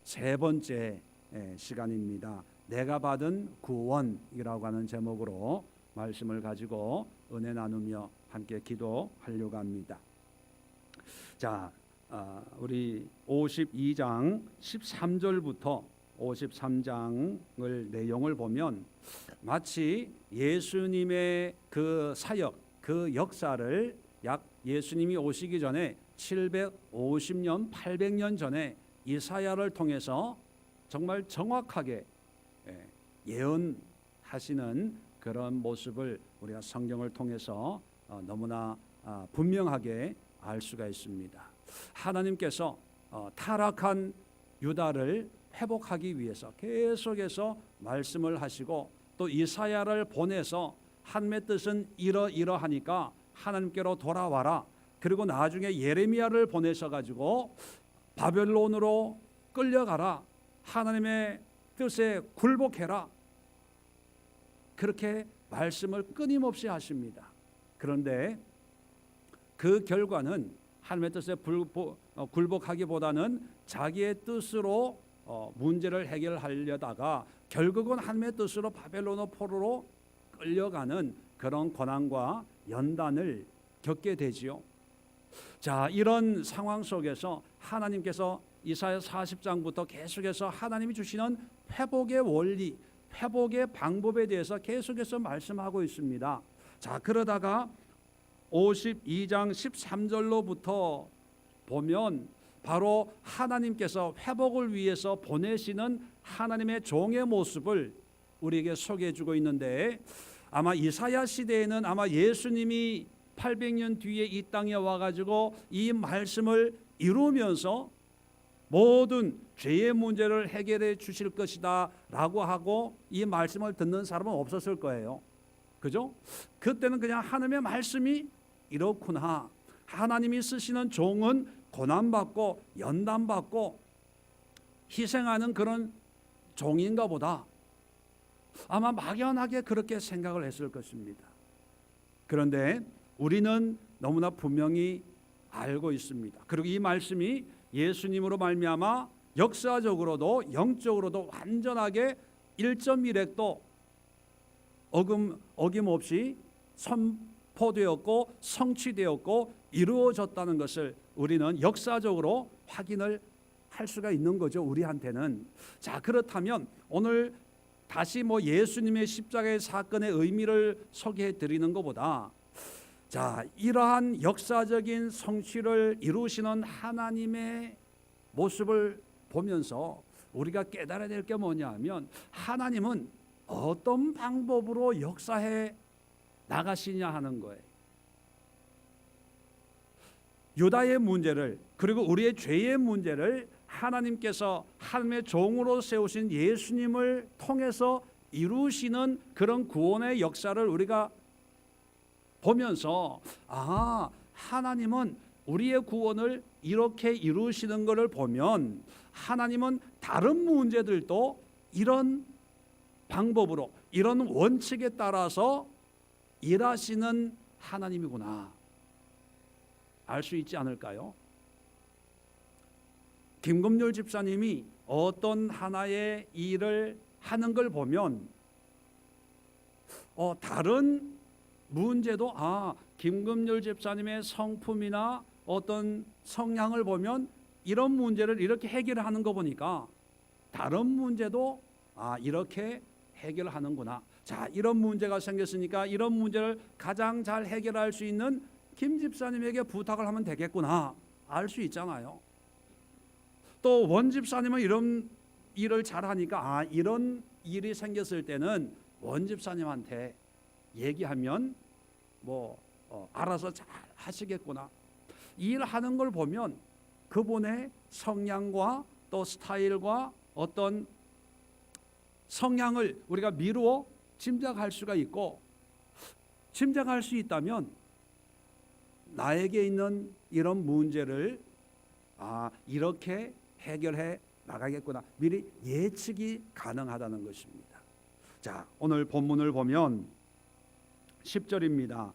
세 번째 시간입니다. 내가 받은 구원이라고 하는 제목으로 말씀을 가지고 은혜 나누며 함께 기도하려고 합니다. 자, 우리 52장 13절부터 53장을 내용을 보면 마치 예수님의 그 사역, 그 역사를 약 예수님이 오시기 전에 750년, 800년 전에 이사야를 통해서 정말 정확하게 예언하시는 그런 모습을 우리가 성경을 통해서 너무나 분명하게 알 수가 있습니다. 하나님께서 타락한 유다를 회복하기 위해서 계속해서 말씀을 하시고 또 이사야를 보내서 하나님의 뜻은 이러하니까 하나님께로 돌아와라. 그리고 나중에 예레미야를 보내셔 가지고 바벨론으로 끌려가라. 하나님의 뜻에 굴복해라. 그렇게 말씀을 끊임없이 하십니다. 그런데 그 결과는 하나님의 뜻에 굴복하기보다는 자기의 뜻으로 문제를 해결하려다가 결국은 하나님의 뜻으로 바벨론 포로로 끌려가는 그런 고난과 연단을 겪게 되지요. 자, 이런 상황 속에서 하나님께서 이사야 40장부터 계속해서 하나님이 주시는 회복의 원리, 회복의 방법에 대해서 계속해서 말씀하고 있습니다. 자, 그러다가 52장 13절로부터 보면 바로 하나님께서 회복을 위해서 보내시는 하나님의 종의 모습을 우리에게 소개해 주고 있는데, 아마 이사야 시대에는 아마 예수님이 800년 뒤에 이 땅에 와가지고 이 말씀을 이루면서 모든 죄의 문제를 해결해 주실 것이다 라고 하고 이 말씀을 듣는 사람은 없었을 거예요. 그죠? 그때는 그냥 하나님의 말씀이 이렇구나, 하나님이 쓰시는 종은 고난받고 연단받고 희생하는 그런 종인가 보다, 아마 막연하게 그렇게 생각을 했을 것입니다. 그런데 우리는 너무나 분명히 알고 있습니다. 그리고 이 말씀이 예수님으로 말미암아 역사적으로도 영적으로도 완전하게 1.1획도 어김없이 선포되었고 성취되었고 이루어졌다는 것을 우리는 역사적으로 확인을 할 수가 있는 거죠, 우리한테는. 자, 그렇다면 오늘 다시 예수님의 십자가의 사건의 의미를 소개해 드리는 것보다, 자, 이러한 역사적인 성취를 이루시는 하나님의 모습을 보면서 우리가 깨달아야 될 게 뭐냐 하면, 하나님은 어떤 방법으로 역사해 나가시냐 하는 거예요. 유다의 문제를, 그리고 우리의 죄의 문제를 하나님께서 하나님의 종으로 세우신 예수님을 통해서 이루시는 그런 구원의 역사를 우리가 보면서, 하나님은 우리의 구원을 이렇게 이루시는 것을 보면 하나님은 다른 문제들도 이런 방법으로, 이런 원칙에 따라서 일하시는 하나님이구나 알 수 있지 않을까요? 김금률 집사님이 어떤 하나의 일을 하는 걸 보면 다른 문제도 김금률 집사님의 성품이나 어떤 성향을 보면 이런 문제를 이렇게 해결하는 거 보니까 다른 문제도 이렇게 해결하는구나. 자, 이런 문제가 생겼으니까 이런 문제를 가장 잘 해결할 수 있는 김 집사님에게 부탁을 하면 되겠구나 알 수 있잖아요. 또 원 집사님은 이런 일을 잘하니까 이런 일이 생겼을 때는 원 집사님한테 얘기하면 알아서 잘 하시겠구나. 일하는 걸 보면 그분의 성향과 또 스타일과 어떤 성향을 우리가 미루어 짐작할 수가 있고, 짐작할 수 있다면 나에게 있는 이런 문제를 이렇게 해결해 나가겠구나 미리 예측이 가능하다는 것입니다. 자, 오늘 본문을 보면 10절입니다.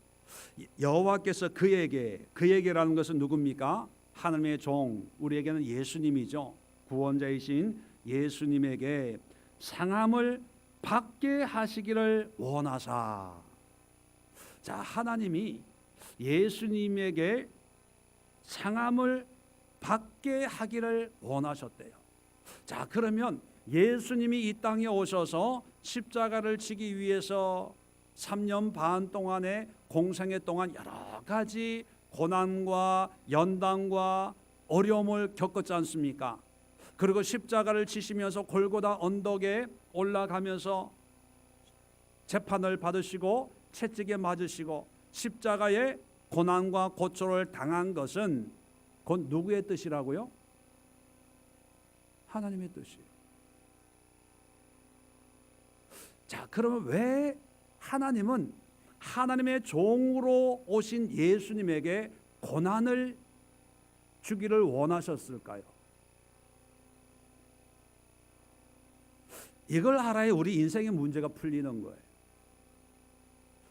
여호와께서 그에게라는 것은 누굽니까? 하나님의 종, 우리에게는 예수님이죠. 구원자이신 예수님에게 상함을 받게 하시기를 원하사. 자, 하나님이 예수님에게 상함을 받게 하기를 원하셨대요. 자, 그러면 예수님이 이 땅에 오셔서 십자가를 지기 위해서 3년 반 동안의 공생애 동안 여러 가지 고난과 연단과 어려움을 겪었지 않습니까? 그리고 십자가를 지시면서 골고다 언덕에 올라가면서 재판을 받으시고 채찍에 맞으시고 십자가의 고난과 고초를 당한 것은 곧 누구의 뜻이라고요? 하나님의 뜻이에요. 자, 그러면 왜 하나님은 하나님의 종으로 오신 예수님에게 고난을 주기를 원하셨을까요? 이걸 알아야 우리 인생의 문제가 풀리는 거예요.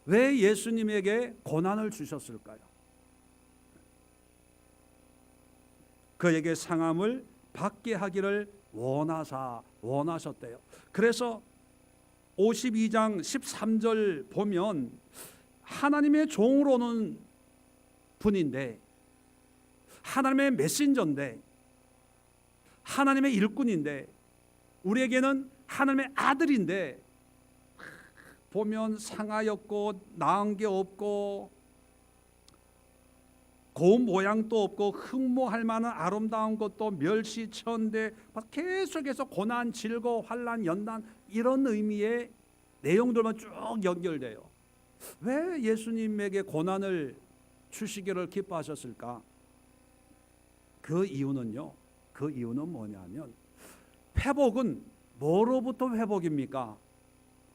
왜 예수님에게 고난을 주셨을까요? 그에게 상함을 받게 하기를 원하셨대요. 그래서 52장 13절 보면 하나님의 종으로 오는 분인데, 하나님의 메신저인데, 하나님의 일꾼인데, 우리에게는 하나님의 아들인데, 보면 상하였고 나은 게 없고 고운 모양도 없고 흠모할 만한 아름다운 것도 멸시천대, 계속해서 고난, 질고, 환난, 연단 이런 의미의 내용들만 쭉 연결돼요. 왜 예수님에게 고난을 주시기를 기뻐하셨을까? 그 이유는 뭐냐면, 회복은 뭐로부터 회복입니까?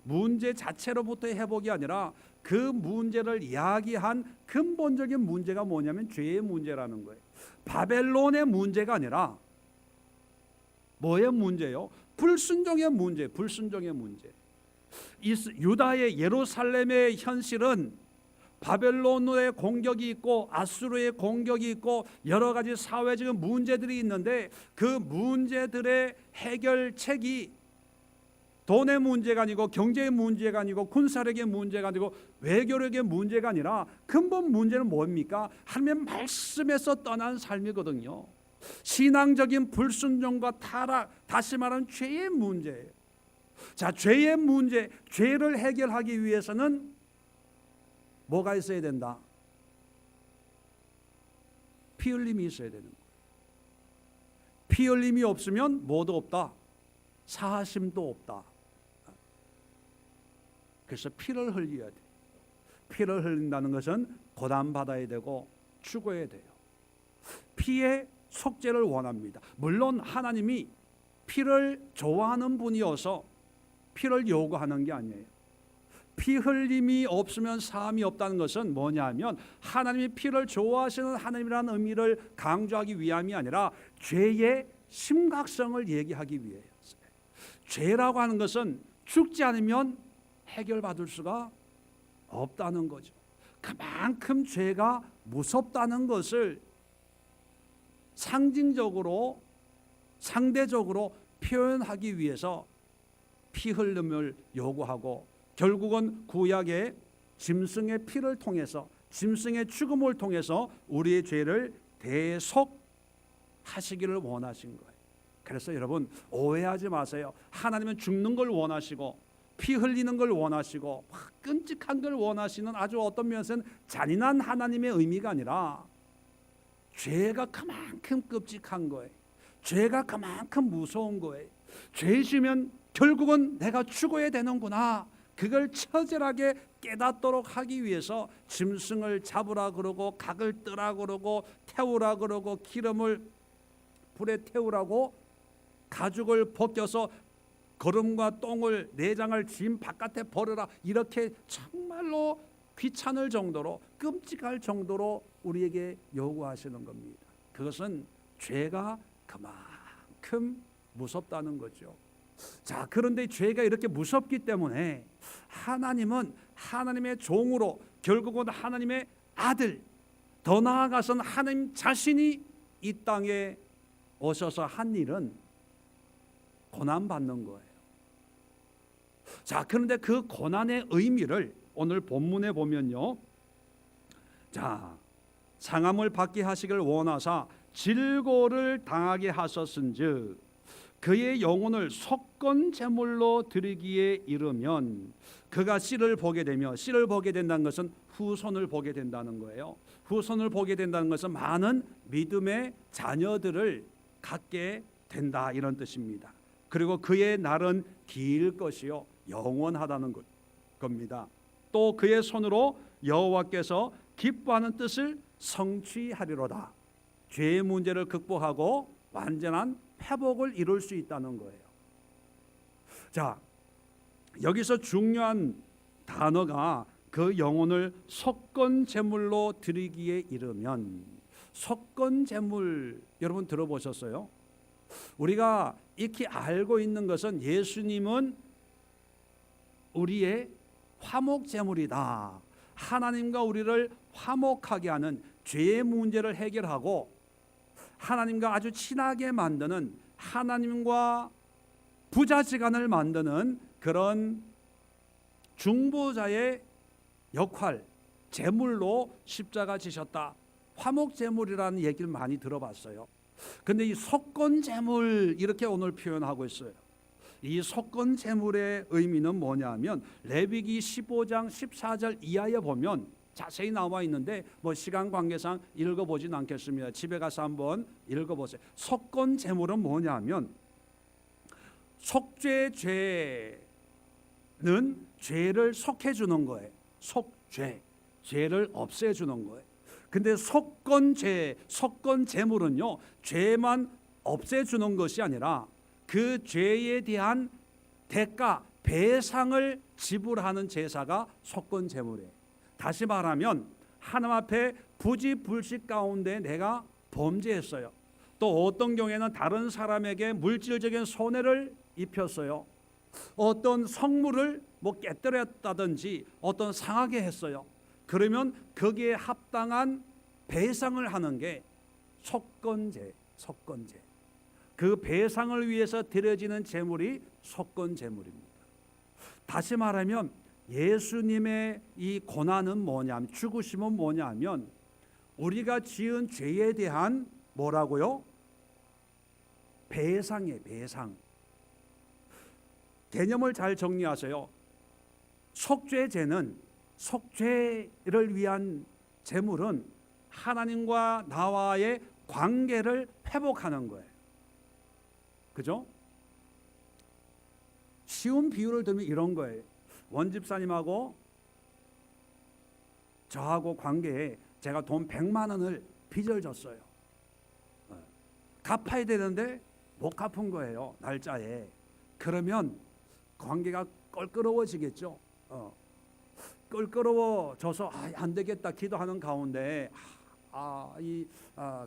문제 자체로부터의 회복이 아니라 그 문제를 이야기한 근본적인 문제가 뭐냐면 죄의 문제라는 거예요. 바벨론의 문제가 아니라 뭐의 문제요? 불순종의 문제, 불순종의 문제. 유다의 예루살렘의 현실은 바벨론의 공격이 있고 아수르의 공격이 있고 여러 가지 사회적인 문제들이 있는데, 그 문제들의 해결책이 돈의 문제가 아니고 경제의 문제가 아니고 군사력의 문제가 아니고 외교력의 문제가 아니라 근본 문제는 뭡니까? 하나님의 말씀에서 떠난 삶이거든요. 신앙적인 불순종과 타락, 다시 말하면 죄의 문제예요. 자, 죄의 문제, 죄를 해결하기 위해서는 뭐가 있어야 된다? 피 흘림이 있어야 되는 거예요. 피 흘림이 없으면 뭐도 없다? 사하심도 없다. 그래서 피를 흘려야 돼. 피를 흘린다는 것은 고난받아야 되고 죽어야 돼요. 피의 속죄를 원합니다. 물론 하나님이 피를 좋아하는 분이어서 피를 요구하는 게 아니에요. 피 흘림이 없으면 사함이 없다는 것은 뭐냐면, 하나님이 피를 좋아하시는 하나님이라는 의미를 강조하기 위함이 아니라 죄의 심각성을 얘기하기 위해서요. 죄라고 하는 것은 죽지 않으면 해결받을 수가 없다는 거죠. 그만큼 죄가 무섭다는 것을 상징적으로, 상대적으로 표현하기 위해서 피 흘림을 요구하고, 결국은 구약의 짐승의 피를 통해서, 짐승의 죽음을 통해서 우리의 죄를 대속하시기를 원하신 거예요. 그래서 여러분, 오해하지 마세요. 하나님은 죽는 걸 원하시고 피 흘리는 걸 원하시고 끔찍한 걸 원하시는, 아주 어떤 면에서는 잔인한 하나님의 의미가 아니라 죄가 그만큼 끔찍한 거예요. 죄가 그만큼 무서운 거예요. 죄지면 결국은 내가 죽어야 되는구나, 그걸 처절하게 깨닫도록 하기 위해서 짐승을 잡으라 그러고 각을 뜨라 그러고 태우라 그러고 기름을 불에 태우라고 가죽을 벗겨서 거름과 똥을, 내장을 짐 바깥에 버려라, 이렇게 정말로 귀찮을 정도로, 끔찍할 정도로 우리에게 요구하시는 겁니다. 그것은 죄가 그만큼 무섭다는 거죠. 자, 그런데 죄가 이렇게 무섭기 때문에 하나님은 하나님의 종으로, 결국은 하나님의 아들, 더 나아가서는 하나님 자신이 이 땅에 오셔서 한 일은 고난 받는 거예요. 자, 그런데 그 고난의 의미를 오늘 본문에 보면요. 자, 상함을 받게 하시길 원하사 질고를 당하게 하셨은즉 그의 영혼을 속건 제물로 드리기에 이르면 그가 씨를 보게 되며, 씨를 보게 된다는 것은 후손을 보게 된다는 거예요. 후손을 보게 된다는 것은 많은 믿음의 자녀들을 갖게 된다, 이런 뜻입니다. 그리고 그의 날은 길 것이요 영원하다는 겁니다. 또 그의 손으로 여호와께서 기뻐하는 뜻을 성취하리로다. 죄의 문제를 극복하고 완전한 회복을 이룰 수 있다는 거예요. 자, 여기서 중요한 단어가 그 영혼을 속건 제물로 드리기에 이르면, 속건 제물 여러분 들어보셨어요? 우리가 익히 알고 있는 것은 예수님은 우리의 화목 제물이다. 하나님과 우리를 화목하게 하는, 죄의 문제를 해결하고 하나님과 아주 친하게 만드는, 하나님과 부자지간을 만드는 그런 중보자의 역할, 제물로 십자가 지셨다. 화목 제물이라는 얘기를 많이 들어봤어요. 근데 이 속건 제물 이렇게 오늘 표현하고 있어요. 이 속건 제물의 의미는 뭐냐면 레위기 15장 14절 이하에 보면 자세히 나와 있는데 뭐 시간 관계상 읽어보진 않겠습니다. 집에 가서 한번 읽어보세요. 속건 제물은 뭐냐면 속죄 죄는 죄를 속해주는 거예요. 속죄, 죄를 없애주는 거예요. 근데 속건 제물은요, 죄만 없애주는 것이 아니라 그 죄에 대한 대가, 배상을 지불하는 제사가 속건 제물이에요. 다시 말하면 하나님 앞에 부지불식 가운데 내가 범죄했어요. 또 어떤 경우에는 다른 사람에게 물질적인 손해를 입혔어요. 어떤 성물을 뭐 깨뜨렸다든지 어떤 상하게 했어요. 그러면 거기에 합당한 배상을 하는 게 속건제. 그 배상을 위해서 드려지는 제물이 속건 제물입니다. 다시 말하면 예수님의 이 고난은 뭐냐면, 죽으심은 뭐냐면 우리가 지은 죄에 대한 뭐라고요? 배상이에요. 배상. 개념을 잘 정리하세요. 속죄제는, 속죄를 위한 제물은 하나님과 나와의 관계를 회복하는 거예요. 그죠? 쉬운 비유를 들면 이런 거예요. 원집사님하고 저하고 관계에 제가 돈 100만 원을 빚을 졌어요. 갚아야 되는데 못 갚은 거예요, 날짜에. 그러면 관계가 껄끄러워지겠죠. 껄끄러워져서 안 되겠다 기도하는 가운데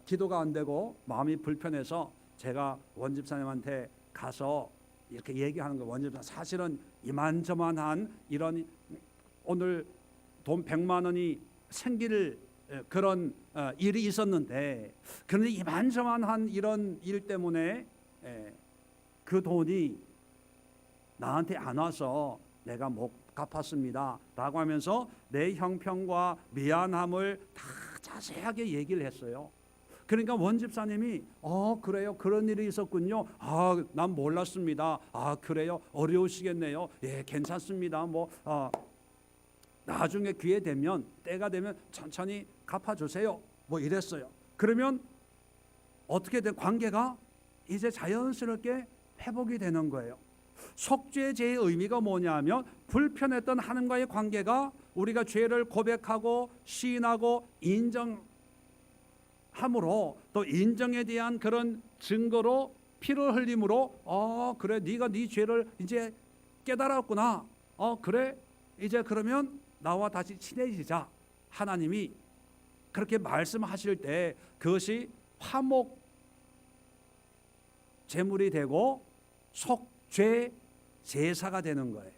기도가 안 되고 마음이 불편해서 제가 원집사님한테 가서 이렇게 얘기하는 거예요. 원집사, 사실은 이만저만한 이런 오늘 돈 100만 원이 생길 그런 일이 있었는데, 그런데 이만저만한 이런 일 때문에 그 돈이 나한테 안 와서 내가 못 갚았습니다 라고 하면서 내 형편과 미안함을 다 자세하게 얘기를 했어요. 그러니까 원집사님이 그래요, 그런 일이 있었군요. 난 몰랐습니다. 그래요, 어려우시겠네요. 예, 괜찮습니다. 나중에 기회 되면, 때가 되면 천천히 갚아주세요. 뭐 이랬어요. 그러면 어떻게 된 관계가 이제 자연스럽게 회복이 되는 거예요. 속죄제의 의미가 뭐냐면 불편했던 하나님과의 관계가 우리가 죄를 고백하고 시인하고 인정함으로, 또 인정에 대한 그런 증거로 피를 흘림으로 그래, 네가 네 죄를 이제 깨달았구나. 그래, 이제 그러면 나와 다시 친해지자. 하나님이 그렇게 말씀하실 때 그것이 화목 제물이 되고 속죄 제사가 되는 거예요.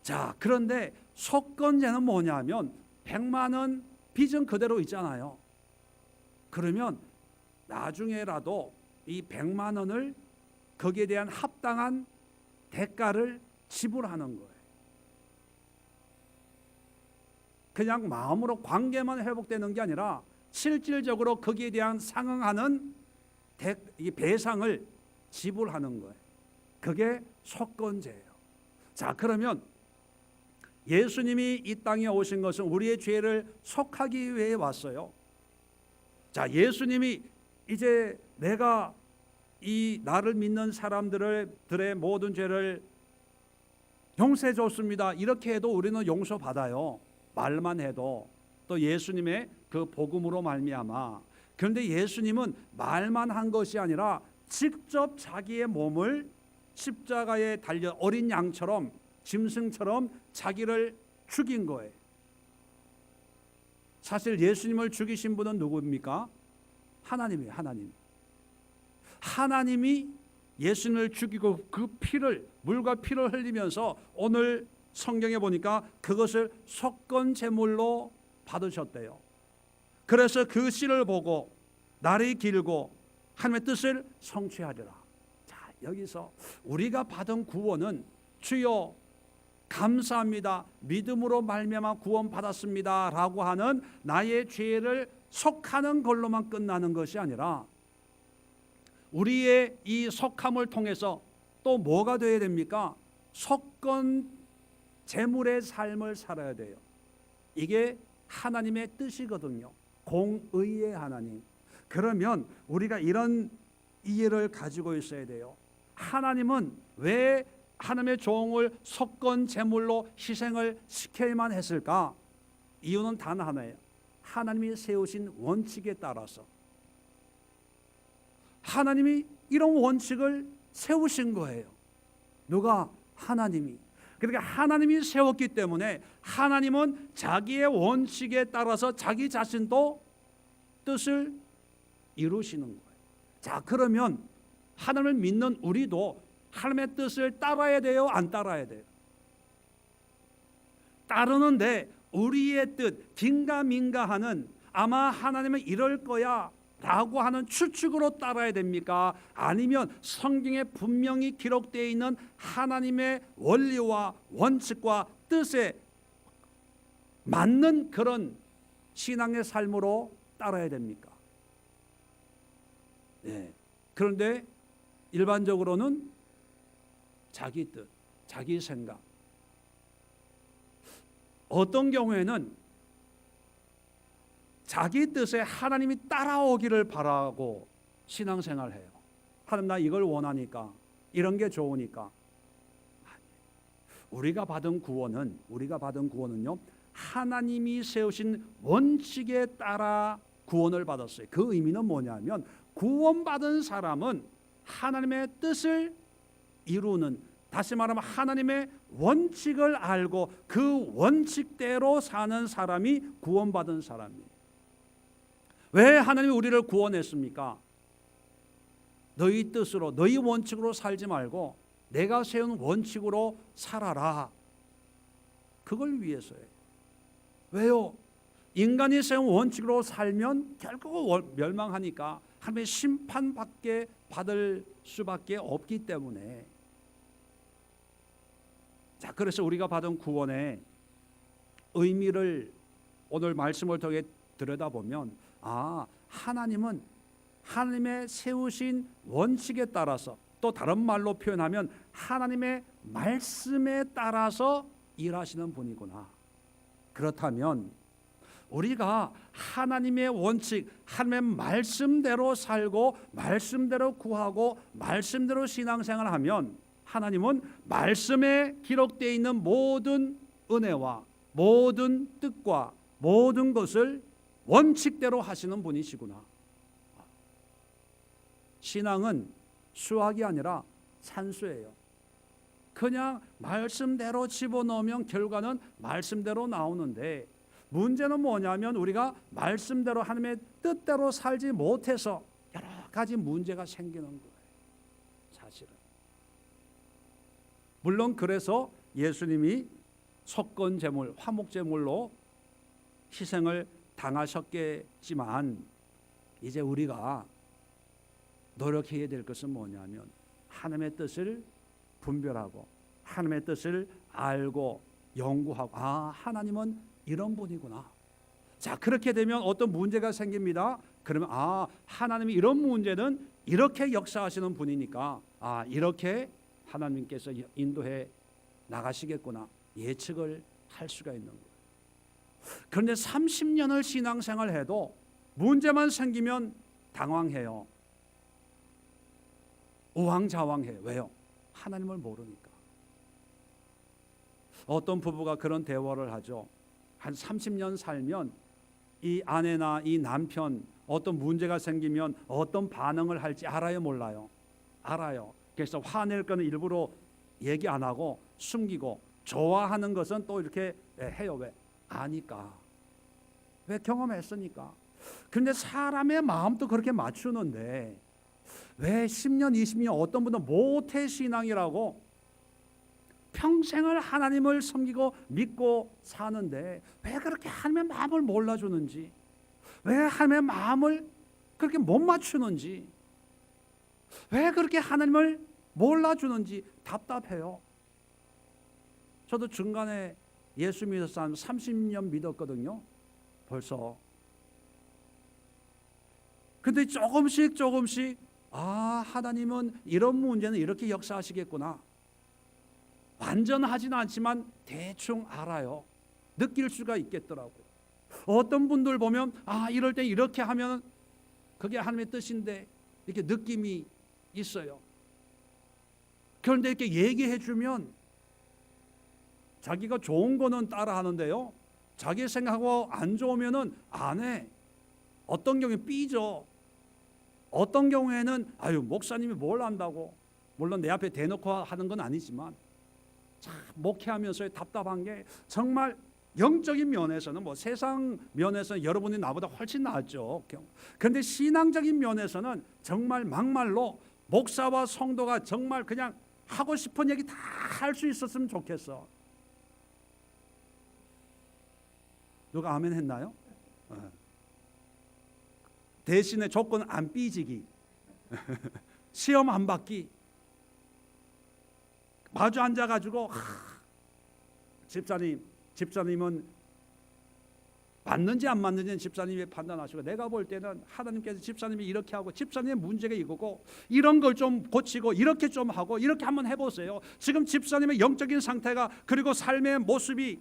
자, 그런데 속건제는 뭐냐면 100만 원 빚은 그대로 있잖아요. 그러면 나중에라도 이 100만 원을 거기에 대한 합당한 대가를 지불하는 거예요. 그냥 마음으로 관계만 회복되는 게 아니라 실질적으로 거기에 대한 상응하는 배상을 지불하는 거예요. 그게 속건제예요. 자, 그러면 예수님이 이 땅에 오신 것은 우리의 죄를 속하기 위해 왔어요. 자, 예수님이 이제 내가 이 나를 믿는 사람들의 모든 죄를 용서해 줬습니다, 이렇게 해도 우리는 용서받아요. 말만 해도. 또 예수님의 그 복음으로 말미암아. 그런데 예수님은 말만 한 것이 아니라 직접 자기의 몸을 십자가에 달려 어린 양처럼, 짐승처럼 자기를 죽인 거예요. 사실 예수님을 죽이신 분은 누구입니까? 하나님이에요. 하나님이 예수님을 죽이고 그 피를, 물과 피를 흘리면서 오늘 성경에 보니까 그것을 속건 제물로 받으셨대요. 그래서 그 씨를 보고 날이 길고 하나님의 뜻을 성취하리라. 자, 여기서 우리가 받은 구원은 주여 감사합니다, 믿음으로 말미암아 구원 받았습니다 라고 하는 나의 죄를 속하는 걸로만 끝나는 것이 아니라 우리의 이 속함을 통해서 또 뭐가 되어야 됩니까? 속건 제물의 삶을 살아야 돼요. 이게 하나님의 뜻이거든요. 공의의 하나님. 그러면 우리가 이런 이해를 가지고 있어야 돼요. 하나님은 왜 하나님의 종을 속건 제물로 희생을 시켜야만 했을까? 이유는 단 하나예요. 하나님이 세우신 원칙에 따라서. 하나님이 이런 원칙을 세우신 거예요. 누가? 하나님이. 그러니까 하나님이 세웠기 때문에 하나님은 자기의 원칙에 따라서 자기 자신도 뜻을 이루시는 거예요. 자, 그러면 하나님을 믿는 우리도 하나님의 뜻을 따라야 돼요? 안 따라야 돼요? 따르는데 우리의 뜻, 긴가민가하는, 아마 하나님은 이럴 거야 라고 하는 추측으로 따라야 됩니까? 아니면 성경에 분명히 기록되어 있는 하나님의 원리와 원칙과 뜻에 맞는 그런 신앙의 삶으로 따라야 됩니까? 네. 그런데 일반적으로는 자기 뜻, 자기 생각. 어떤 경우에는 자기 뜻에 하나님이 따라오기를 바라고 신앙생활을 해요. 하나님, 나 이걸 원하니까, 이런 게 좋으니까. 우리가 받은 구원은요, 하나님이 세우신 원칙에 따라 구원을 받았어요. 그 의미는 뭐냐면 구원받은 사람은 하나님의 뜻을 이루는, 다시 말하면 하나님의 원칙을 알고 그 원칙대로 사는 사람이 구원받은 사람이에요. 왜 하나님이 우리를 구원했습니까? 너희 뜻으로, 너희 원칙으로 살지 말고 내가 세운 원칙으로 살아라. 그걸 위해서예요. 왜요? 인간이 세운 원칙으로 살면 결국 멸망하니까 하나님의 심판받게 받을 수밖에 없기 때문에. 자, 그래서 우리가 받은 구원의 의미를 오늘 말씀을 통해 들여다보면, 하나님은 하나님의 세우신 원칙에 따라서, 또 다른 말로 표현하면 하나님의 말씀에 따라서 일하시는 분이구나. 그렇다면 우리가 하나님의 원칙, 하나님의 말씀대로 살고 말씀대로 구하고 말씀대로 신앙생활하면 하나님은 말씀에 기록되어 있는 모든 은혜와 모든 뜻과 모든 것을 원칙대로 하시는 분이시구나. 신앙은 수학이 아니라 산수예요. 그냥 말씀대로 집어넣으면 결과는 말씀대로 나오는데, 문제는 뭐냐면 우리가 말씀대로 하나님의 뜻대로 살지 못해서 여러 가지 문제가 생기는 거예요. 사실은. 물론 그래서 예수님이 속건 제물, 화목 제물로 희생을 당하셨겠지만, 이제 우리가 노력해야 될 것은 뭐냐면 하나님의 뜻을 분별하고 하나님의 뜻을 알고 연구하고, 아, 하나님은 이런 분이구나. 자, 그렇게 되면 어떤 문제가 생깁니다. 그러면 아, 하나님이 이런 문제는 이렇게 역사하시는 분이니까 아, 이렇게 하나님께서 인도해 나가시겠구나, 예측을 할 수가 있는 거예요. 그런데 30년을 신앙생활 해도 문제만 생기면 당황해요. 우왕좌왕해요. 왜요? 하나님을 모르니까. 어떤 부부가 그런 대화를 하죠. 한 30년 살면 이 아내나 이 남편 어떤 문제가 생기면 어떤 반응을 할지 알아요, 몰라요? 알아요. 그래서 화낼 거는 일부러 얘기 안 하고 숨기고, 좋아하는 것은 또 이렇게 해요. 왜? 아니까. 왜? 경험했으니까. 그런데 사람의 마음도 그렇게 맞추는데 왜 10년 20년 어떤 분은 모태신앙이라고 평생을 하나님을 섬기고 믿고 사는데 왜 그렇게 하나님의 마음을 몰라주는지, 왜 하나님의 마음을 그렇게 못 맞추는지, 왜 그렇게 하나님을 몰라주는지 답답해요. 저도 중간에 예수 믿어서 한 30년 믿었거든요. 벌써. 근데 조금씩 아, 하나님은 이런 문제는 이렇게 역사하시겠구나. 완전하지는 않지만 대충 알아요. 느낄 수가 있겠더라고요. 어떤 분들 보면 아, 이럴 때 이렇게 하면 그게 하나님의 뜻인데 이렇게 느낌이 있어요. 그런데 이렇게 얘기해 주면 자기가 좋은 거는 따라 하는데요, 자기 생각하고 안 좋으면은 안 해. 어떤 경우에 삐져. 어떤 경우에는 아유, 목사님이 뭘 안다고. 물론 내 앞에 대놓고 하는 건 아니지만 참 목회하면서의 답답한 게, 정말 영적인 면에서는 뭐 세상 면에서는 여러분이 나보다 훨씬 낫죠. 그런데 신앙적인 면에서는 정말 막말로 목사와 성도가 정말 그냥 하고 싶은 얘기 다 할 수 있었으면 좋겠어. 누가 아멘 했나요? 대신에 조건 안 삐지기, 시험 안 받기. 마주 앉아가지고 집사님은 맞는지 안 맞는지는 집사님이 판단하시고, 내가 볼 때는 하나님께서 집사님이 이렇게 하고 집사님의 문제가 이거고 이런 걸 좀 고치고 이렇게 좀 하고 이렇게 한번 해보세요. 지금 집사님의 영적인 상태가, 그리고 삶의 모습이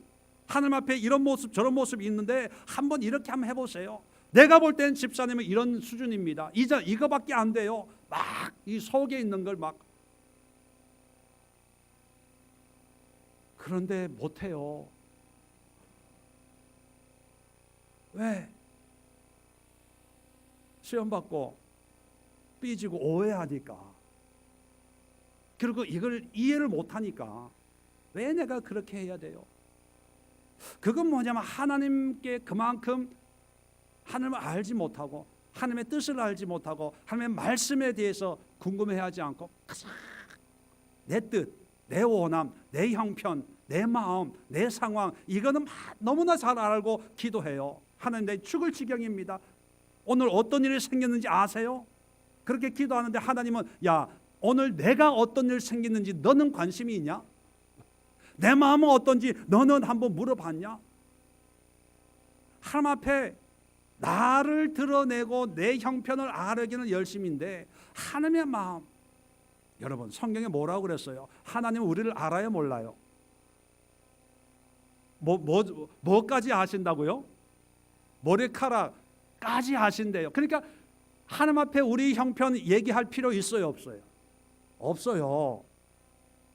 하나님 앞에 이런 모습 저런 모습이 있는데 한번 이렇게 한번 해보세요. 내가 볼 때는 집사님은 이런 수준입니다. 이거밖에 안 돼요. 막 이 속에 있는 걸 막. 그런데 못해요. 왜? 시험 받고 삐지고 오해하니까. 그리고 이걸 이해를 못하니까 왜 내가 그렇게 해야 돼요? 그건 뭐냐면 하나님께 그만큼 하나님을 알지 못하고 하나님의 뜻을 알지 못하고 하나님의 말씀에 대해서 궁금해하지 않고 내 뜻, 내 원함, 내 형편, 내 마음, 내 상황, 이거는 너무나 잘 알고 기도해요. 하나님, 내 죽을 지경입니다. 오늘 어떤 일이 생겼는지 아세요? 그렇게 기도하는데 하나님은 야, 오늘 내가 어떤 일 생겼는지 너는 관심이 있냐? 내 마음은 어떤지 너는 한번 물어봤냐? 하나님 앞에 나를 드러내고 내 형편을 알기는 열심인데 하나님의 마음, 여러분 성경에 뭐라고 그랬어요? 하나님은 우리를 알아요, 몰라요? 뭐까지 아신다고요? 머리카락까지 아신대요. 그러니까 하나님 앞에 우리 형편 얘기할 필요 있어요, 없어요? 없어요.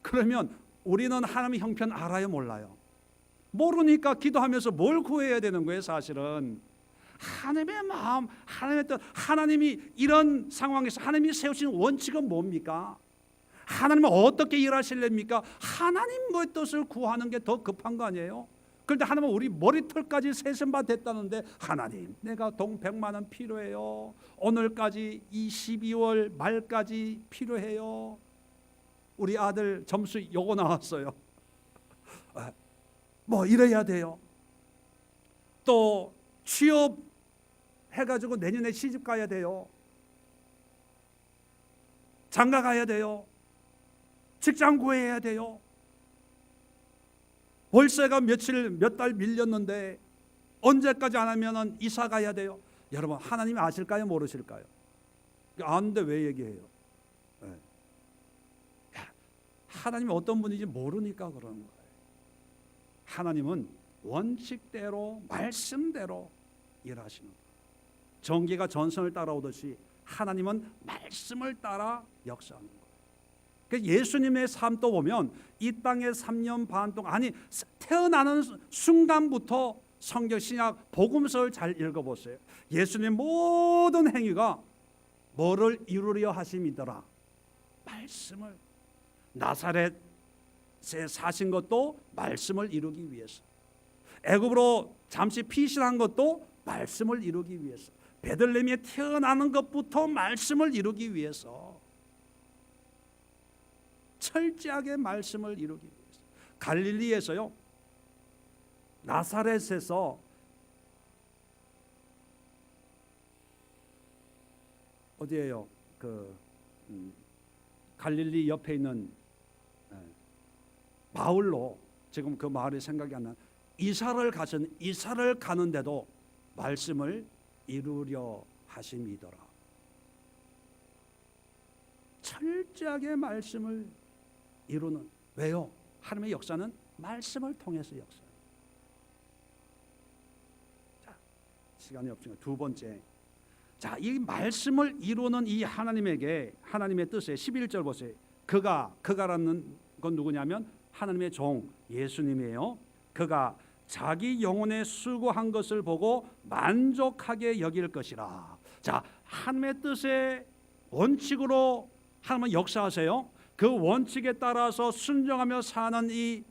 그러면 우리는 하나님의 형편 알아요, 몰라요? 모르니까 기도하면서 뭘 구해야 되는 거예요, 사실은. 하나님의 마음, 하나님의 뜻, 하나님이 이런 상황에서 하나님이 세우신 원칙은 뭡니까? 하나님은 어떻게 일하실랍니까? 하나님의 뜻을 구하는 게 더 급한 거 아니에요? 그런데 하나님은 우리 머리털까지 세심바 됐다는데, 하나님 내가 돈 100만 원 필요해요. 오늘까지 이 12월 말까지 필요해요. 우리 아들 점수 요거 나왔어요. 뭐 이래야 돼요. 또 취업해가지고 내년에 시집 가야 돼요. 장가 가야 돼요. 직장 구해야 돼요. 월세가 몇 달 밀렸는데 언제까지 안 하면 이사 가야 돼요. 여러분, 하나님이 아실까요? 모르실까요? 아는데 왜 얘기해요? 네. 하나님이 어떤 분인지 모르니까 그러는 거예요. 하나님은 원칙대로 말씀대로 일하시는 거예요. 전기가 전선을 따라오듯이 하나님은 말씀을 따라 역사하는 거예요. 그러니까 예수님의 삶도 보면 이 땅에 3년 반 동안, 아니 태어나는 순간부터 성경 신약 복음서를 잘 읽어보세요. 예수님의 모든 행위가 뭐를 이루려 하심이더라? 말씀을. 나사렛에 사신 것도 말씀을 이루기 위해서. 애굽으로 잠시 피신한 것도 말씀을 이루기 위해서. 베들레헴에 태어나는 것부터 말씀을 이루기 위해서. 철저하게 말씀을 이루기 위해서. 갈릴리에서요, 나사렛에서 어디예요? 갈릴리 옆에 있는 바울로, 지금 그 마을이 생각이 안 나. 이사를 가는데도 말씀을 이루려 하심이더라. 철저하게 말씀을 이루는. 왜요? 하나님의 역사는 말씀을 통해서 역사해요. 자, 시간이 없으니까 두 번째. 자, 이 말씀을 이루는 이 하나님에게, 하나님의 뜻에 11절 보세요. 그가라는 건 누구냐면 하나님의 종 예수님이에요. 그가 자기 영혼에 수고한 것을 보고 만족하게 여길 것이라. 자, 하나님의 뜻의 원칙으로 하나님은 역사하세요. 그 원칙에 따라서 순종하며 사는 이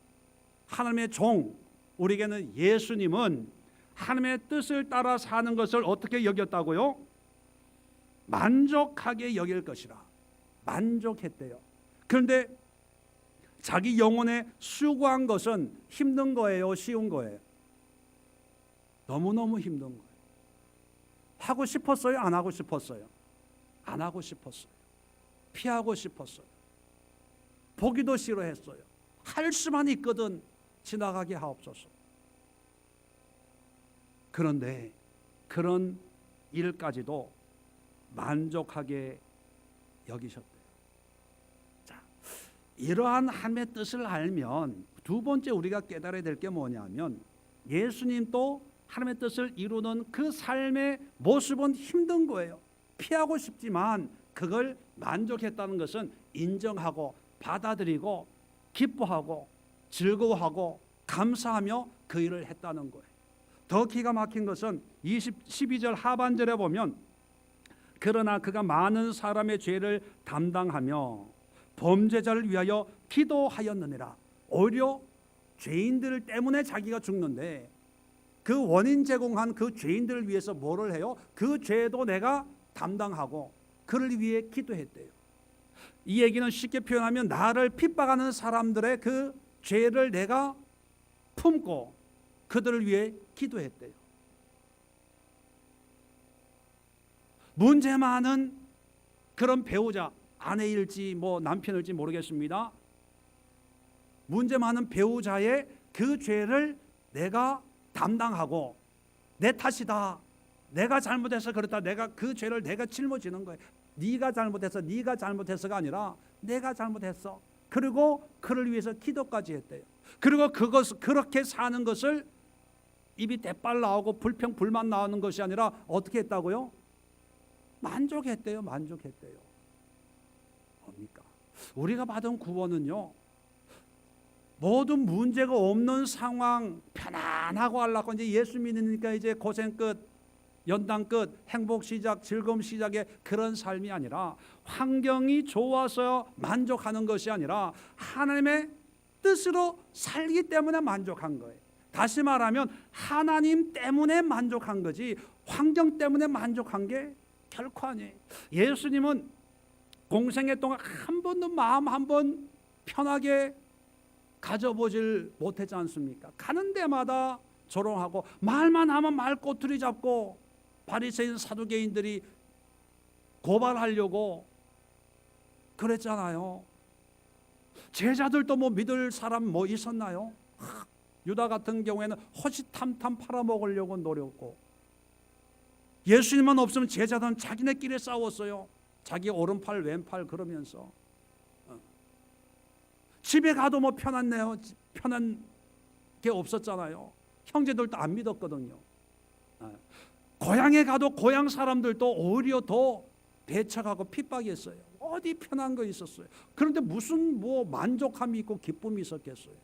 하나님의 종, 우리에게는 예수님은 하나님의 뜻을 따라 사는 것을 어떻게 여겼다고요? 만족하게 여길 것이라. 만족했대요. 그런데 자기 영혼에 수고한 것은 힘든 거예요? 쉬운 거예요? 너무너무 힘든 거예요. 하고 싶었어요? 안 하고 싶었어요? 안 하고 싶었어요. 피하고 싶었어요. 보기도 싫어했어요. 할 수만 있거든 지나가게 하옵소서. 그런데 그런 일까지도 만족하게 여기셨대요. 자, 이러한 하나님의 뜻을 알면 두 번째 우리가 깨달아야 될 게 뭐냐면, 예수님도 하나님의 뜻을 이루는 그 삶의 모습은 힘든 거예요. 피하고 싶지만 그걸 만족했다는 것은 인정하고 받아들이고 기뻐하고 즐거워하고 감사하며 그 일을 했다는 거예요. 더 기가 막힌 것은 12절 하반절에 보면, 그러나 그가 많은 사람의 죄를 담당하며 범죄자를 위하여 기도하였느니라. 오히려 죄인들 때문에 자기가 죽는데 그 원인 제공한 그 죄인들을 위해서 뭐를 해요? 그 죄도 내가 담당하고 그를 위해 기도했대요. 이 얘기는 쉽게 표현하면 나를 핍박하는 사람들의 그 죄를 내가 품고 그들을 위해 기도했대요. 문제 많은 그런 배우자, 아내일지 뭐 남편일지 모르겠습니다. 문제 많은 배우자의 그 죄를 내가 담당하고 내 탓이다, 내가 잘못해서 그렇다, 내가 그 죄를 내가 짊어지는 거예요. 네가 잘못해서가 아니라 내가 잘못했어. 그리고 그를 위해서 기도까지 했대요. 그리고 그렇게 사는 것을 입이 대빨 나오고 불평 불만 나오는 것이 아니라 어떻게 했다고요? 만족했대요. 만족했대요. 뭡니까? 우리가 받은 구원은요, 모든 문제가 없는 상황 편안하고 하려고 이제 예수 믿으니까 이제 고생 끝, 연단 끝, 행복 시작, 즐거움 시작의 그런 삶이 아니라, 환경이 좋아서 만족하는 것이 아니라 하나님의 뜻으로 살기 때문에 만족한 거예요. 다시 말하면 하나님 때문에 만족한 거지 환경 때문에 만족한 게 결코 아니에요. 예수님은 공생애 동안 한 번도 마음 한 번 편하게 가져보질 못했지 않습니까? 가는 데마다 조롱하고 말만 하면 말 꼬투리 잡고 바리새인 사두개인들이 고발하려고 그랬잖아요. 제자들도 뭐 믿을 사람 뭐 있었나요? 유다 같은 경우에는 호시탐탐 팔아먹으려고 노렸고, 예수님만 없으면 제자들은 자기네끼리 싸웠어요. 자기 오른팔 왼팔 그러면서. 집에 가도 뭐 편한 게 없었잖아요. 형제들도 안 믿었거든요. 고향에 가도 고향 사람들도 오히려 더 배척하고 핍박했어요. 어디 편한 거 있었어요. 그런데 무슨 뭐 만족함이 있고 기쁨이 있었겠어요.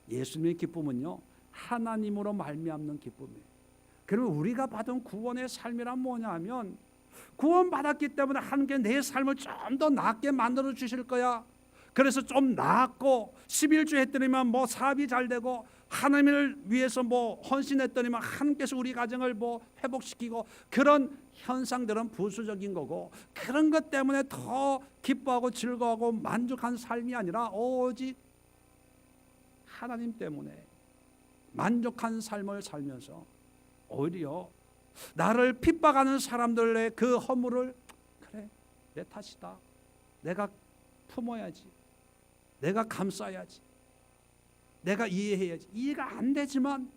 예수님의 기쁨은요, 하나님으로 말미암는 기쁨이에요. 그러면 우리가 받은 구원의 삶이란 뭐냐 하면, 구원받았기 때문에 하나님께 내 삶을 좀 더 낫게 만들어 주실 거야. 그래서 좀 낫고 11주 했더니만 뭐 사업이 잘 되고, 하나님을 위해서 뭐 헌신했더니만 하나님께서 우리 가정을 뭐 회복시키고, 그런 현상들은 부수적인 거고, 그런 것 때문에 더 기뻐하고 즐거워하고 만족한 삶이 아니라 오직 하나님 때문에 만족한 삶을 살면서 오히려 나를 핍박하는 사람들의 그 허물을, 그래 내 탓이다, 내가 품어야지, 내가 감싸야지, 내가 이해해야지. 이해가 안 되지만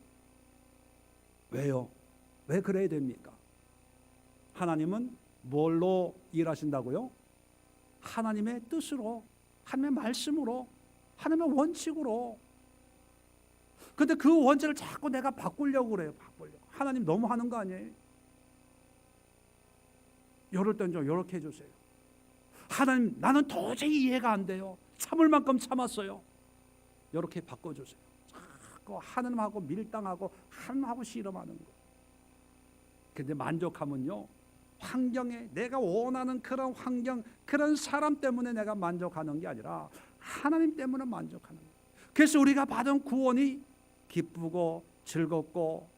왜요? 왜 그래야 됩니까? 하나님은 뭘로 일하신다고요? 하나님의 뜻으로, 하나님의 말씀으로, 하나님의 원칙으로. 근데 그 원칙을 자꾸 내가 바꾸려고 그래요. 바꾸려고. 하나님 너무 하는 거 아니에요? 이럴 땐 좀 이렇게 해주세요. 하나님, 나는 도저히 이해가 안 돼요. 참을 만큼 참았어요. 이렇게 바꿔주세요. 자꾸 하나님하고 밀당하고 하나님하고 씨름하는 거. 근데 만족함은요, 환경에, 내가 원하는 그런 환경, 그런 사람 때문에 내가 만족하는 게 아니라 하나님 때문에 만족하는 거예요. 그래서 우리가 받은 구원이 기쁘고 즐겁고,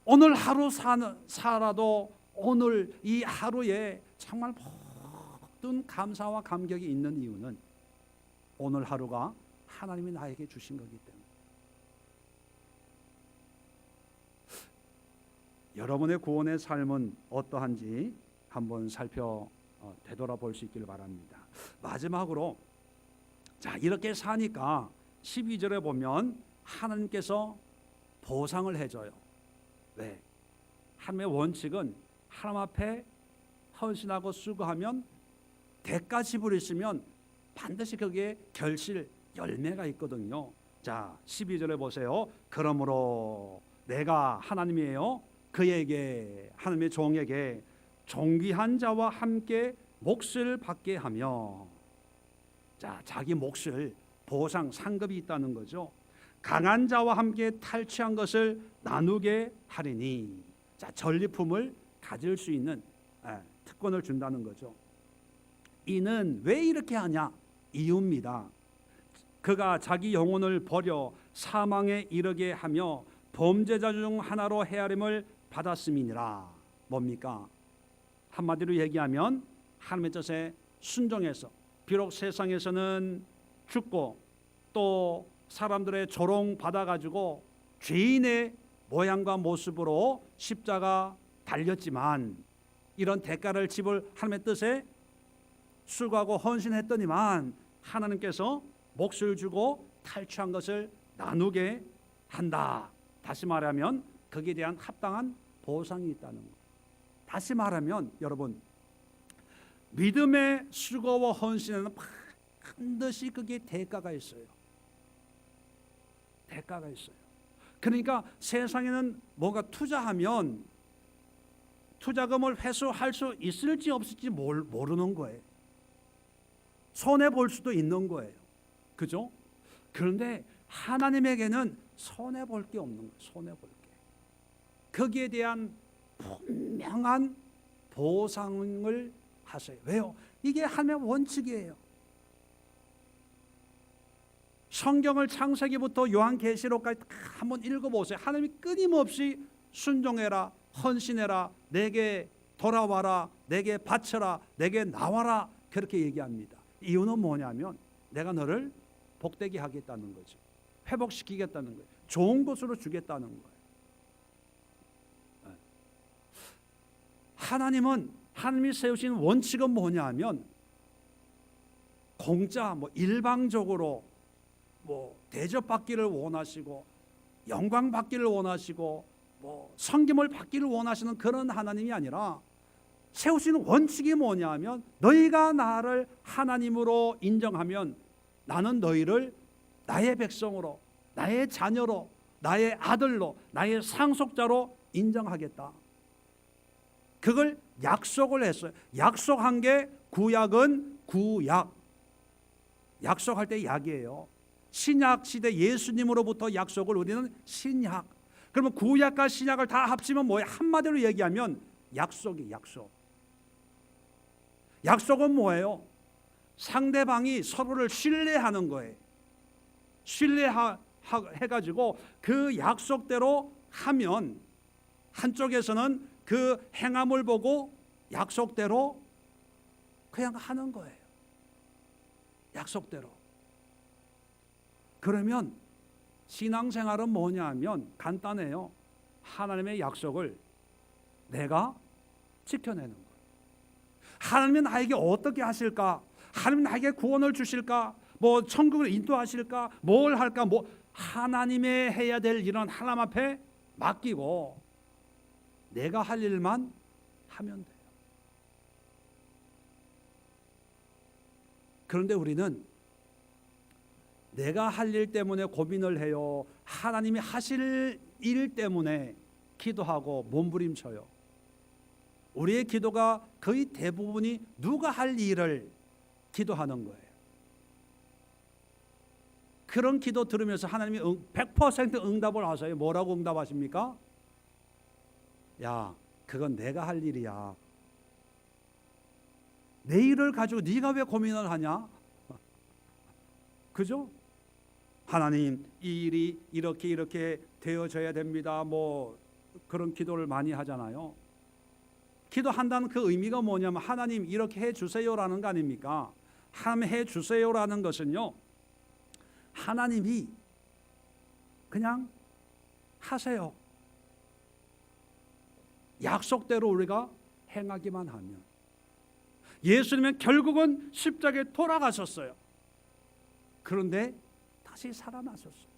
오늘 하루 살아도 오늘 이 하루에 정말 모든 감사와 감격이 있는 이유는 오늘 하루가 하나님이 나에게 주신 거기 때문에. 여러분의 구원의 삶은 어떠한지 한번 되돌아볼 수 있기를 바랍니다. 마지막으로, 자, 이렇게 사니까 12절에 보면 하나님께서 보상을 해줘요. 왜? 하나님의 원칙은 하나님 앞에 헌신하고 수고하면, 대가 지불했으면 반드시 거기에 결실, 열매가 있거든요. 자, 12절에 보세요. 그러므로 내가 하나님이에요. 그에게, 하나님의 종에게 존귀한 자와 함께 몫을 받게 하며, 자, 자기 몫을, 보상, 상급이 있다는 거죠. 강한 자와 함께 탈취한 것을 나누게 하리니, 자, 전리품을 가질 수 있는 특권을 준다는 거죠. 이는 왜 이렇게 하냐? 이유입니다. 그가 자기 영혼을 버려 사망에 이르게 하며 범죄자 중 하나로 헤아림을 받았음이니라. 뭡니까? 한마디로 얘기하면 하나님의 뜻에 순종해서, 비록 세상에서는 죽고 또 사람들의 조롱 받아가지고 죄인의 모양과 모습으로 십자가 달렸지만, 이런 대가를 지불 하나님의 뜻에 수고하고 헌신했더니만 하나님께서 몫을 주고 탈취한 것을 나누게 한다. 다시 말하면 거기에 대한 합당한 보상이 있다는 것. 다시 말하면 여러분, 믿음의 수고와 헌신에는 반드시 그게 대가가 있어요. 대가가 있어요. 그러니까 세상에는 뭐가 투자하면 투자금을 회수할 수 있을지 없을지 모르는 거예요. 손해 볼 수도 있는 거예요. 그죠? 그런데 하나님에게는 손해 볼 게 없는 거예요. 손해 볼 게. 거기에 대한 분명한 보상을 하세요. 왜요? 이게 하나님의 원칙이에요. 성경을 창세기부터 요한계시록까지 한번 읽어보세요. 하나님이 끊임없이 순종해라, 헌신해라, 내게 돌아와라, 내게 바쳐라, 내게 나와라, 그렇게 얘기합니다. 이유는 뭐냐면 내가 너를 복되게 하겠다는 거죠. 회복시키겠다는 거예요. 좋은 곳으로 주겠다는 거예요. 하나님이 세우신 원칙은 뭐냐면 공짜 일방적으로 대접받기를 원하시고 영광 받기를 원하시고 섬김을 받기를 원하시는 그런 하나님이 아니라 세우시는 원칙이 뭐냐면 너희가 나를 하나님으로 인정하면 나는 너희를 나의 백성으로, 나의 자녀로, 나의 아들로, 나의 상속자로 인정하겠다. 그걸 약속을 했어요. 약속한 게 구약은 구약. 약속할 때 약이에요. 신약 시대 예수님으로부터 약속을 우리는 신약. 그러면 구약과 신약을 다 합치면 뭐예요? 한마디로 얘기하면 약속이 약속. 약속은 뭐예요? 상대방이 서로를 신뢰하는 거예요. 신뢰해가지고 그 약속대로 하면 한쪽에서는 그 행함을 보고 약속대로 그냥 하는 거예요. 약속대로. 그러면 신앙생활은 뭐냐 하면 간단해요. 하나님의 약속을 내가 지켜내는 거예요. 하나님은 나에게 어떻게 하실까? 하나님은 나에게 구원을 주실까? 천국을 인도하실까? 뭘 할까? 하나님의 해야 될 일은 하나님 앞에 맡기고 내가 할 일만 하면 돼요. 그런데 우리는 내가 할 일 때문에 고민을 해요. 하나님이 하실 일 때문에 기도하고 몸부림쳐요. 우리의 기도가 거의 대부분이 누가 할 일을 기도하는 거예요. 그런 기도 들으면서 하나님이 100% 응답을 하세요. 뭐라고 응답하십니까? 야, 그건 내가 할 일이야. 내 일을 가지고 네가 왜 고민을 하냐? 그죠? 하나님, 이 일이 이렇게 되어져야 됩니다. 그런 기도를 많이 하잖아요. 기도한다는 그 의미가 뭐냐면 하나님 이렇게 해주세요라는 거 아닙니까? 하나님 해주세요라는 것은요, 하나님이 그냥 하세요. 약속대로 우리가 행하기만 하면. 예수님은 결국은 십자가에 돌아가셨어요. 그런데 다시 살아나셨어요.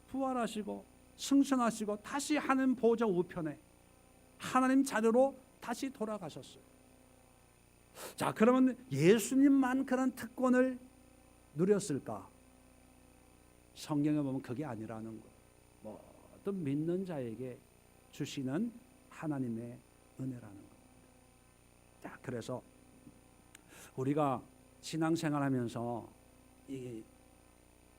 부활하시고 승천하시고 다시 하나님 보좌 우편에 하나님 자리로 다시 돌아가셨어요. 자, 그러면 예수님만 그런 특권을 누렸을까? 성경에 보면 그게 아니라는 거예요. 모든 믿는 자에게 주시는 하나님의 은혜라는 겁니다. 자, 그래서 우리가 신앙생활하면서 이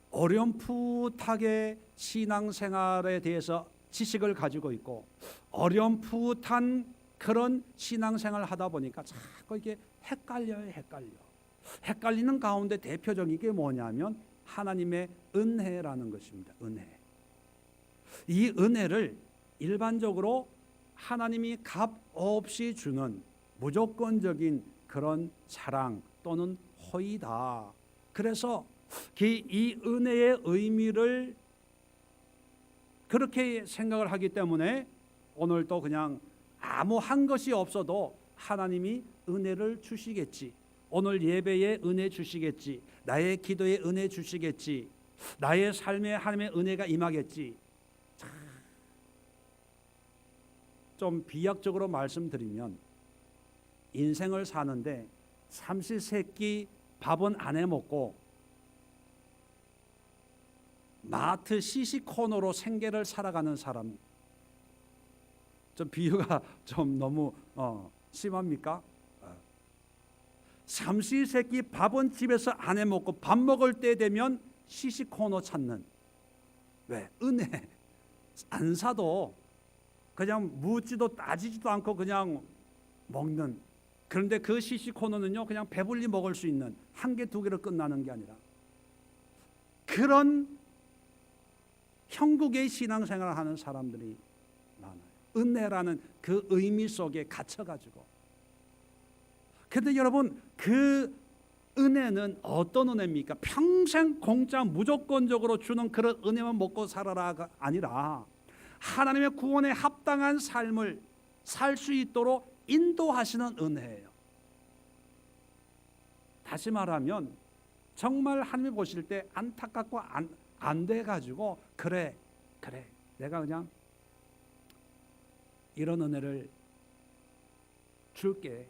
어렴풋하게 신앙생활에 대해서 지식을 가지고 있고 어렴풋한 그런 신앙생활을 하다 보니까 자꾸 이게 헷갈려요. 헷갈리는 가운데 대표적인 게 뭐냐면 하나님의 은혜라는 것입니다. 은혜. 이 은혜를 일반적으로 하나님이 값 없이 주는 무조건적인 그런 사랑 또는 호의다. 그래서 이 은혜의 의미를 그렇게 생각을 하기 때문에 오늘도 그냥 아무 한 것이 없어도 하나님이 은혜를 주시겠지. 오늘 예배에 은혜 주시겠지. 나의 기도에 은혜 주시겠지. 나의 삶에 하나님의 은혜가 임하겠지. 좀 비약적으로 말씀드리면 인생을 사는데 삼시세끼 밥은 안 해먹고 마트 시시코너로 생계를 살아가는 사람, 좀 비유가 좀 너무 심합니까? 삼시세끼 밥은 집에서 안 해먹고 밥 먹을 때 되면 시시코너 찾는. 왜? 은혜. 안 사도 그냥 묻지도 따지지도 않고 그냥 먹는. 그런데 그 시시코너는요, 그냥 배불리 먹을 수 있는, 한 개, 두 개로 끝나는 게 아니라 그런 형국의 신앙생활을 하는 사람들이 많아요. 은혜라는 그 의미 속에 갇혀가지고. 그런데 여러분, 그 은혜는 어떤 은혜입니까? 평생 공짜 무조건적으로 주는 그런 은혜만 먹고 살아라가 아니라 하나님의 구원에 합당한 삶을 살 수 있도록 인도하시는 은혜예요. 다시 말하면 정말 하나님이 보실 때 안타깝고 안 돼가지고 그래 내가 그냥 이런 은혜를 줄게.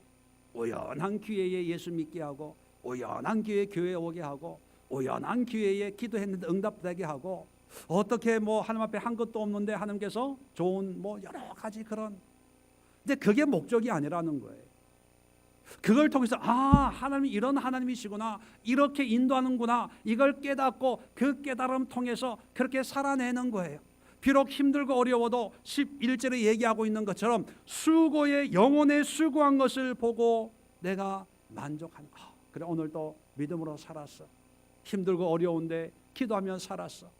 우연한 기회에 예수 믿게 하고, 우연한 기회에 교회에 오게 하고, 우연한 기회에 기도했는데 응답되게 하고, 어떻게 뭐 하나님 앞에 한 것도 없는데 하나님께서 좋은 뭐 여러 가지 그런, 근데 그게 목적이 아니라는 거예요. 그걸 통해서 하나님이 이런 하나님이시구나, 이렇게 인도하는구나, 이걸 깨닫고 그 깨달음 통해서 그렇게 살아내는 거예요. 비록 힘들고 어려워도 11절에 얘기하고 있는 것처럼 수고의 영혼에 수고한 것을 보고 내가 만족하는. 그래 오늘도 믿음으로 살았어. 힘들고 어려운데 기도하며 살았어.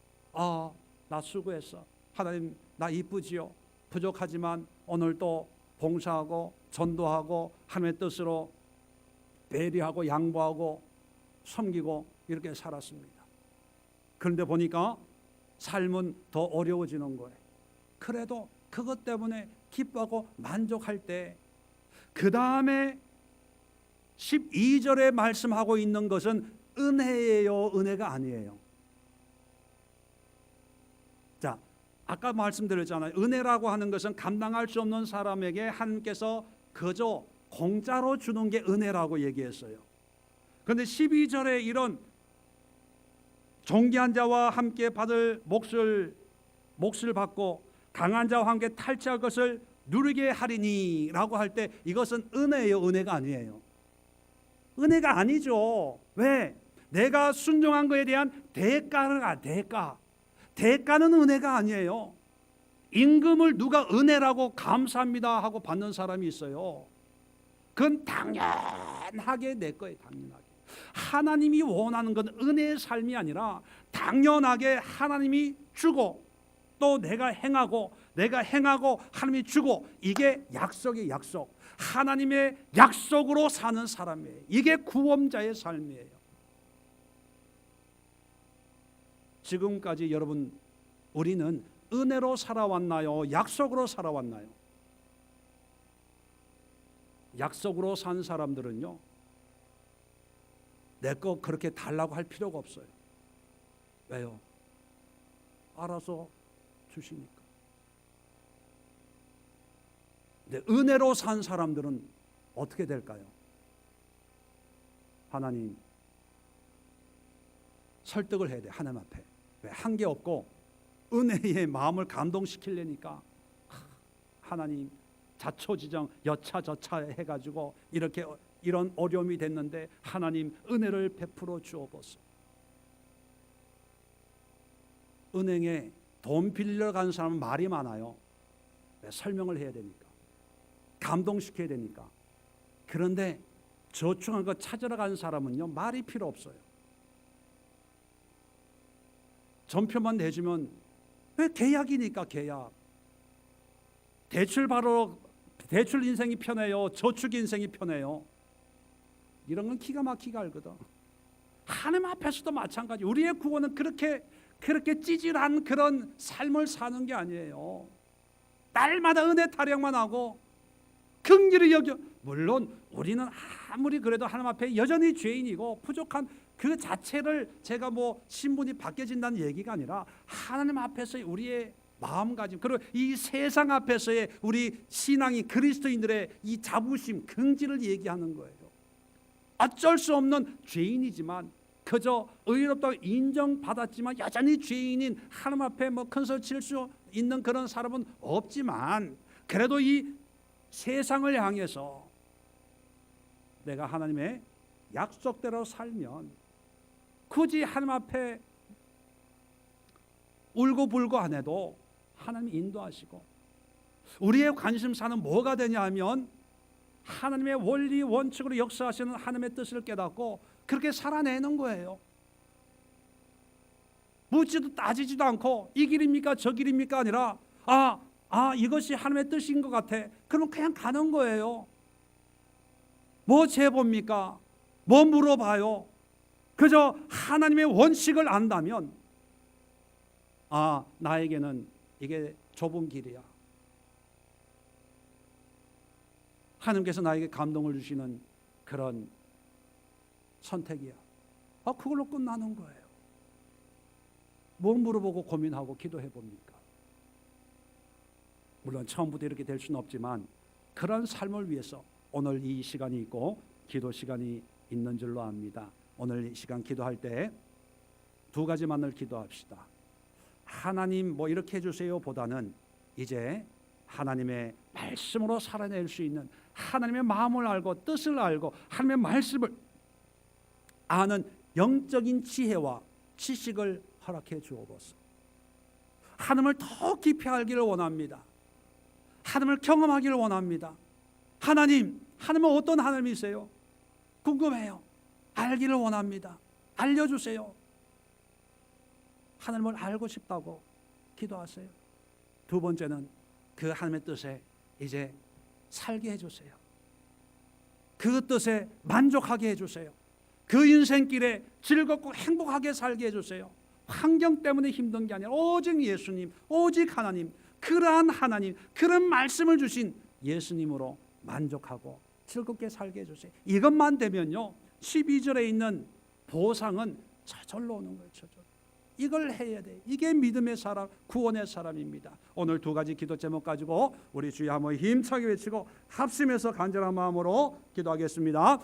나 수고했어. 하나님 나 이쁘지요. 부족하지만 오늘도 봉사하고 전도하고 하나님의 뜻으로 배려하고 양보하고 섬기고 이렇게 살았습니다. 그런데 보니까 삶은 더 어려워지는 거예요. 그래도 그것 때문에 기뻐하고 만족할 때, 그 다음에 12절에 말씀하고 있는 것은 은혜예요, 은혜가 아니에요. 자, 아까 말씀드렸잖아요. 은혜라고 하는 것은 감당할 수 없는 사람에게 하나님께서 그저 공짜로 주는 게 은혜라고 얘기했어요. 그런데 12절에 이런 존귀한 자와 함께 받을 몫을 받고 강한 자와 함께 탈취할 것을 누리게 하리니 라고 할 때 이것은 은혜예요, 은혜가 아니에요. 은혜가 아니죠. 왜? 내가 순종한 것에 대한 대가는 은혜가 아니에요. 임금을 누가 은혜라고 감사합니다 하고 받는 사람이 있어요. 그건 당연하게 내 거예요. 당연하게. 하나님이 원하는 건 은혜의 삶이 아니라 당연하게 하나님이 주고 또 내가 행하고 하나님이 주고, 이게 약속의 약속, 하나님의 약속으로 사는 사람이에요. 이게 구원자의 삶이에요. 지금까지 여러분, 우리는 은혜로 살아왔나요? 약속으로 살아왔나요? 약속으로 산 사람들은요, 내 거 그렇게 달라고 할 필요가 없어요. 왜요? 알아서 주시니까. 근데 은혜로 산 사람들은 어떻게 될까요? 하나님 설득을 해야 돼. 하나님 앞에. 왜? 한 게 없고 은혜의 마음을 감동시키려니까 하나님 자초지정 여차저차 해가지고 이렇게 이런 어려움이 됐는데 하나님 은혜를 베풀어 주옵소서. 은행에 돈 빌려 간 사람은 말이 많아요. 왜? 설명을 해야 되니까, 감동시켜야 되니까. 그런데 저축한 거 찾으러 간 사람은요, 말이 필요 없어요. 전표만 내주면, 왜? 계약이니까. 계약. 대출 인생이 편해요, 저축 인생이 편해요. 이런 건 기가 막히게 알거든. 하나님 앞에서도 마찬가지. 우리의 구원은 그렇게 찌질한 그런 삶을 사는 게 아니에요. 날마다 은혜 타령만 하고 긍휼히 여겨. 물론 우리는 아무리 그래도 하나님 앞에 여전히 죄인이고 부족한 그 자체를 제가 뭐 신분이 바뀌어진다는 얘기가 아니라 하나님 앞에서의 우리의 마음가짐, 그리고 이 세상 앞에서의 우리 신앙이 그리스도인들의 이 자부심, 긍지를 얘기하는 거예요. 어쩔 수 없는 죄인이지만, 그저 의롭다고 인정받았지만 여전히 죄인인, 하나님 앞에 뭐 큰 소리 칠 수 있는 그런 사람은 없지만, 그래도 이 세상을 향해서 내가 하나님의 약속대로 살면 굳이 하나님 앞에 울고불고 안 해도 하나님이 인도하시고, 우리의 관심사는 뭐가 되냐 하면 하나님의 원리 원칙으로 역사하시는 하나님의 뜻을 깨닫고 그렇게 살아내는 거예요. 묻지도 따지지도 않고 이 길입니까 저 길입니까 아니라 이것이 하나님의 뜻인 것 같아. 그러면 그냥 가는 거예요. 뭐 제봅니까? 뭐 물어봐요? 그저 하나님의 원칙을 안다면 나에게는 이게 좁은 길이야. 하나님께서 나에게 감동을 주시는 그런 선택이야. 그걸로 끝나는 거예요. 뭐 물어보고 고민하고 기도해 봅니까? 물론 처음부터 이렇게 될 수는 없지만 그런 삶을 위해서 오늘 이 시간이 있고 기도 시간이 있는 줄로 압니다. 오늘 이 시간 기도할 때 두 가지만을 기도합시다. 하나님 뭐 이렇게 해주세요 보다는 이제 하나님의 말씀으로 살아낼 수 있는, 하나님의 마음을 알고 뜻을 알고 하나님의 말씀을 아는 영적인 지혜와 지식을 허락해 주옵소서. 하나님을 더 깊이 알기를 원합니다. 하나님을 경험하기를 원합니다. 하나님은 어떤 하나님이세요? 궁금해요. 알기를 원합니다. 알려주세요. 하나님을 알고 싶다고 기도하세요. 두 번째는 그 하나님의 뜻에 이제 살게 해주세요. 그 뜻에 만족하게 해주세요. 그 인생길에 즐겁고 행복하게 살게 해주세요. 환경 때문에 힘든 게 아니라 오직 예수님, 오직 하나님, 그러한 하나님, 그런 말씀을 주신 예수님으로 만족하고 즐겁게 살게 해주세요. 이것만 되면요 12절에 있는 보상은 저절로 오는 거예요. 저절로. 이걸 해야 돼. 이게 믿음의 사람, 구원의 사람입니다. 오늘 두 가지 기도 제목 가지고 우리 주여 한번 힘차게 외치고 합심해서 간절한 마음으로 기도하겠습니다.